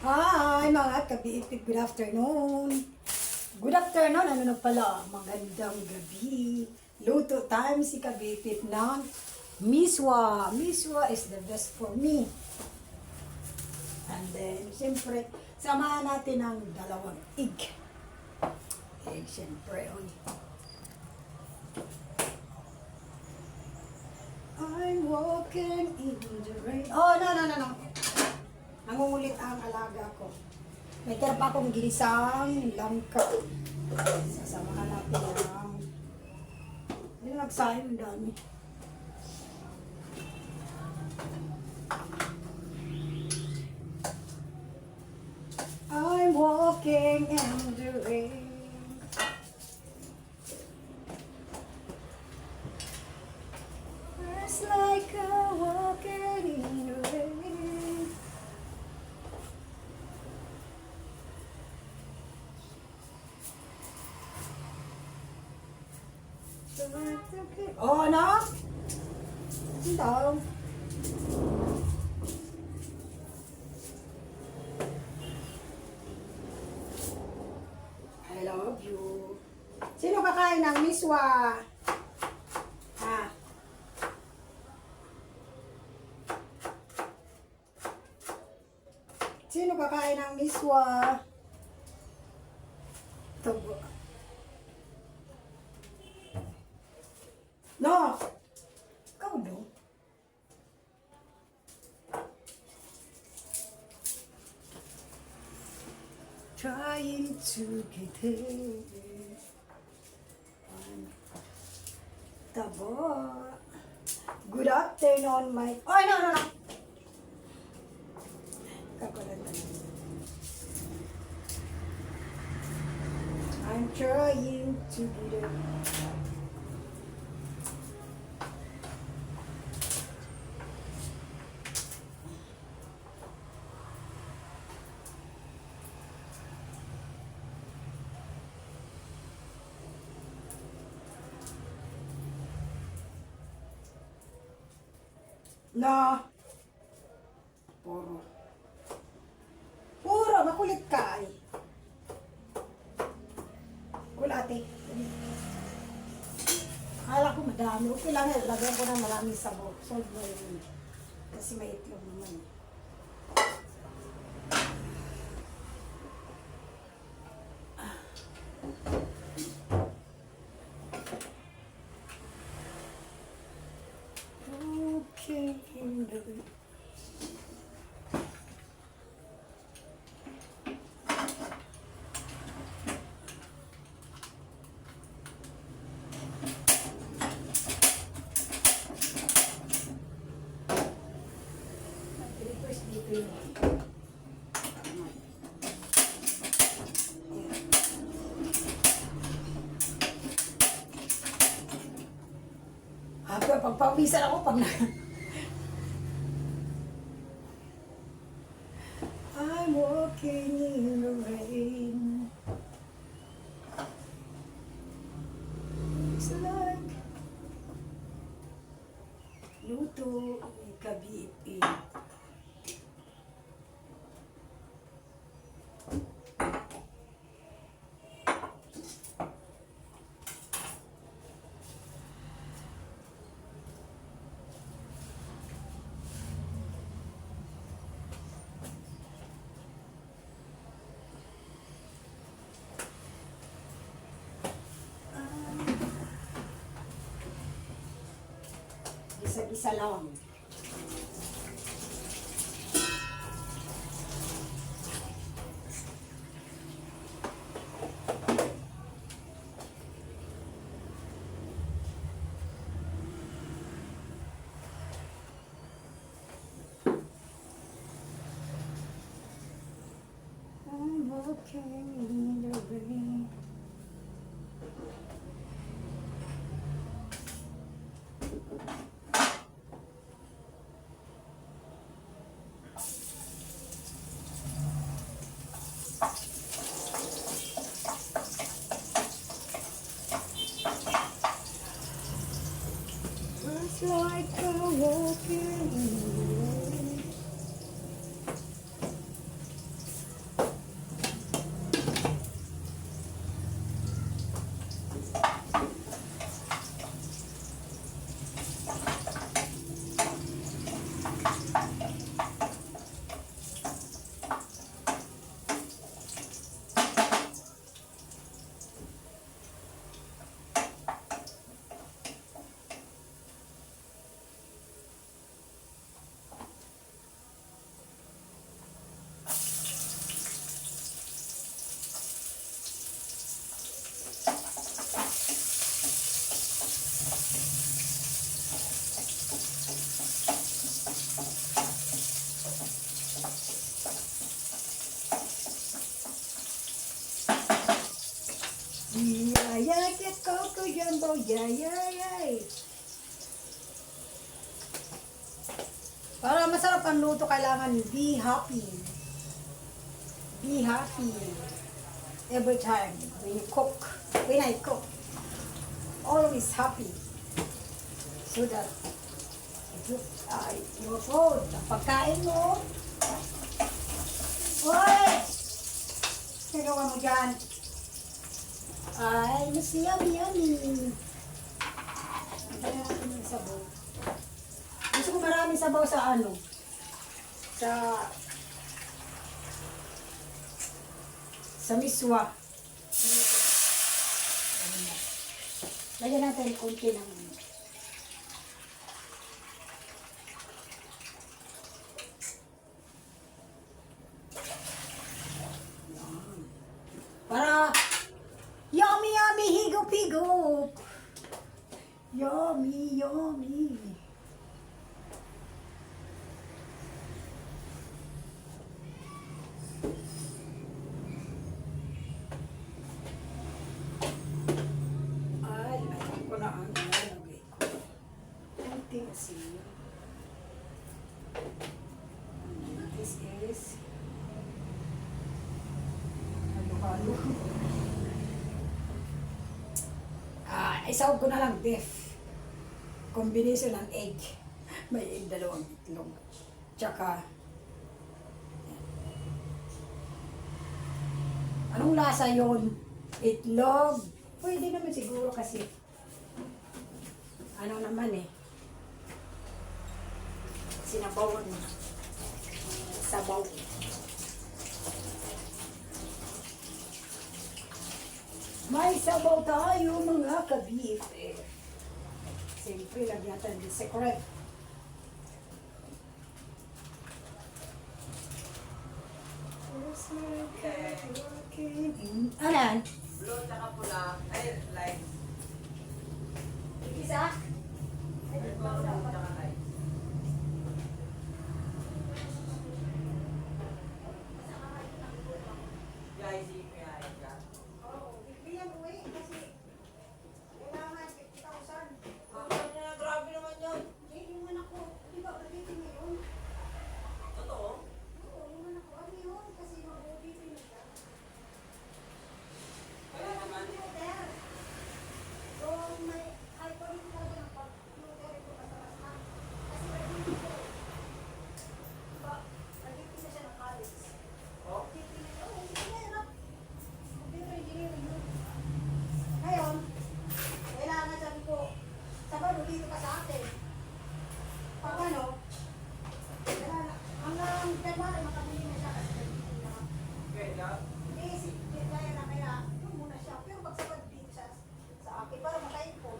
Hi mga kabiipig, good afternoon. Good afternoon, ano na pala, magandang gabi. Luto time si kabiipig ng miswa. Miswa is the best for me. And then, siyempre, samahan natin ng dalawang egg. Egg, siyempre, oy. I'm walking in the rain. Oh, no. Nangungulit ang alaga ko. May tira pa akong ginisang langka. Sasamahan natin ang... Hindi na nagsayang dami. I'm walking in the rain. It's like a walking in the rain. Oh, ano? Ito. I love you. Sino kakain ng miswa? Ha? Sino kakain ng miswa? Ito po. No! Ikaw no? Trying to get there. Tabo. Good afternoon, my... Oh, no. Kakulatan. I'm trying to get there. No. Puro, makulit ka eh. Kulate. Akala ko madami. Okay lang eh. Lagyan ko ng maraming sabaw. Solve mo yun. Kasi may itlog naman. Okay. Pagpawisan ako pag na... I'm walking in the rain. It's like luto ni kabiipig. Isa-isa lang. I'm walking in the rain. It's like a walking in the rain. like it, Coco Jumbo. Yay, yay, yay. Para masarap ang luto, kailangan be happy. Be happy. Every time when you cook. When I cook. Always happy. So that your food, ang pagkain mo. Hoy! Nagawa mo dyan. Ay, mas yummy, yummy. Kaya natin yung sabaw. Gusto ko maraming sabaw sa ano? Sa miswa. Lagyan natin konti ng para yummy, yummy, higop-higop. Yummy, yummy. Ay, alam ko na ang ilalagay ko. Konti kasi. This is halo-halo. Isawag ko na lang beef. Combination ng egg. May egg, dalawang itlog. Tsaka, anong lasa yon? Itlog. Pwede naman siguro kasi, ano naman eh, sinabawan mo. Sabaw. May sabaw tayo mga ka-beef eh. Siyempre, lagyan natin the secret. Anan? Blue tsaka pula. Ay, light. Isa? Blue tsaka light. Guys, i-kaya ka. Grabe naman yun. Totoo? Kaya naman. Oh? Ngayon, kailangan sabi ko, sabaw dito ka sa atin. Pag ano, kailangan, hanggang January makabili na siya kasi nagtitin na. Kaya, Basic, kaya na kaya, yun muna siya. Pero pag sabaw dito siya sa akin, para makaipon.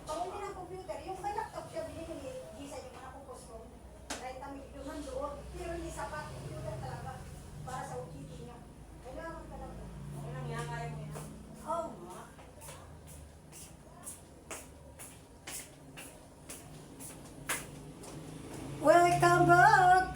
Pag hindi ng computer, yung may laptop siya, binili ni Gisa yung mga kukustom. Kahit kami naman doon, pero hindi sapat computer talaga para sa OTT niya. Kailangan talaga. okay lang yan. Kaya mo yan. Oh, ma. Welcome back!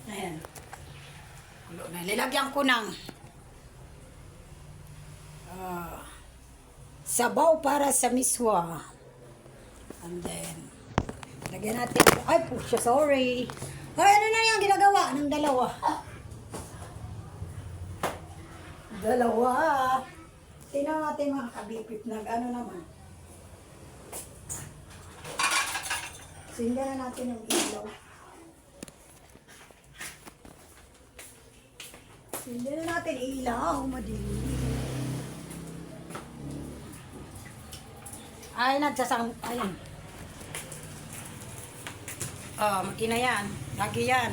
Ayan. Kulo na. Lilagyan ko ng sabaw para sa miswa. And then, lagyan natin. Ay, pusha, sorry. Ay, ano na yung ginagawa ng dalawa? Dalawa. Tingnan natin mga kabipip. Nag-ano naman. Sindihan na natin yung ilaw. Sindihan na natin ilaw. Madilim. Ay, nagsasang... Ayan. Oh, makina yan. Lagi yan.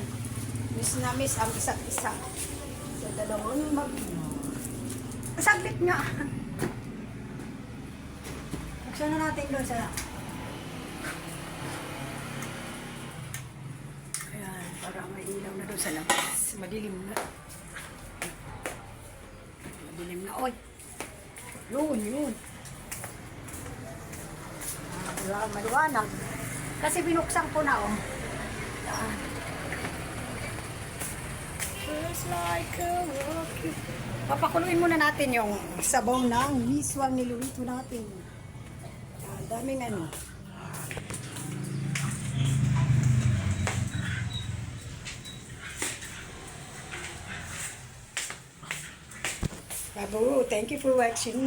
Miss na miss ang isa't isa. Sa dalawang saglit nga. Buksan na natin doon sa... Ayan, para may ilaw na doon sa labas. Madilim na. Madilim na. Oy! Yun. Maliwanag. Kasi binuksan ko na, oh. Yan. Just like a rocket. Papakuluin muna natin yung sabaw ng miswang niluluto natin. Ang daming ano. Babu, thank you for watching.